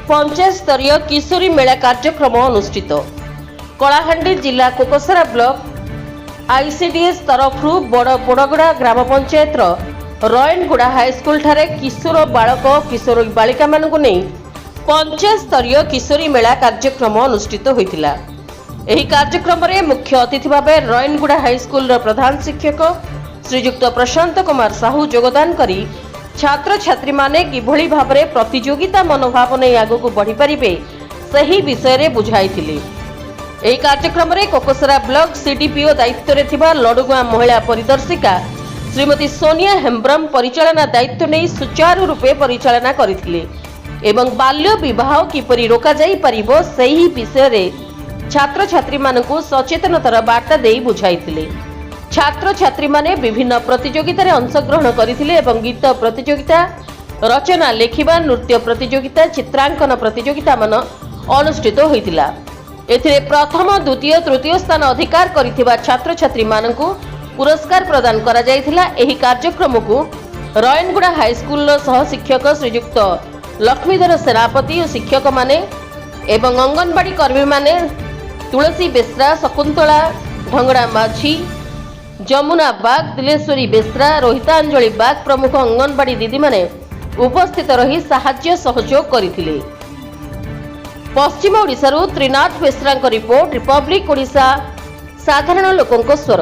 पंचायत स्तरीय किशोरी मेला कार्यक्रम अनुष्ठित। कलाहांडी जिला कोकसरा ब्लॉक आईसीडीएस तरफ बड़ बोड़गड़ा ग्राम पंचायत रयनगुड़ा हाईस्कल ठारे किशोर बालक किशोर बालिका मानकु नहीं पंचायत स्तरीय किशोरी मेला कार्यक्रम अनुष्ठित होइतिला। एही कार्यक्रम रे मुख्य अतिथि भावे रयनगुड़ा हाईस्कल प्रधान शिक्षक श्रीजुक्त प्रशांत कुमार साहू योगदान करी छात्र छात्री माने किभली भाबरे प्रतियोगिता मनोभाव नहीं आगको बढ़ी पारिबे सही विषय रे बुझाइथिले। एही कार्यक्रम रे कोकसरा ब्लॉक सीडीपीओ दायित्व रे थिबा लडुगुआ महिला परिदर्शिका श्रीमती सोनिया हेम्ब्रम परिचालना दायित्व नहीं सुचारू रूपे परिचालना करिथिले एवं बाल्य विवाह किपरि रोका जाई परिबो सही विषय रे छात्र छात्री मानकु सचेतनतार बार्ता देई बुझाइथिले। छात्र छात्री माने विभिन्न प्रतियोगिता रे अंशग्रहण करिथिले एवं गीत प्रतियोगिता, रचना लेखिबा, नृत्य प्रतियोगिता, चित्रांकन प्रतियोगिता मान अनुष्ठित होइतिला। एथिरे प्रथम, द्वितीय, तृतीय स्थान अधिकार करिथिबा छात्र छात्री मानकु पुरस्कार प्रदान करा जायथिला। एही कार्यक्रम को रयनगुड़ा हाईस्कल सह शिक्षक श्रीजुक्त लक्ष्मीधर सेनापति और शिक्षक माने एवं अंगनवाड़ी कर्मी माने तुलसी बेसरा, शकुंतला ढंगड़ा माझी, जमुना बाग, दिलेश्वरी बेसरा, रोहितांजलि बाग प्रमुख अंगनवाड़ी दीदी माने उपस्थित रही साहाय्य सहयोग करथिले। पश्चिम ओडिसा रु त्रिनाथ बेसरा रिपोर्ट, रिपब्लिक ओडिसा साधारण लोकंक स्वर।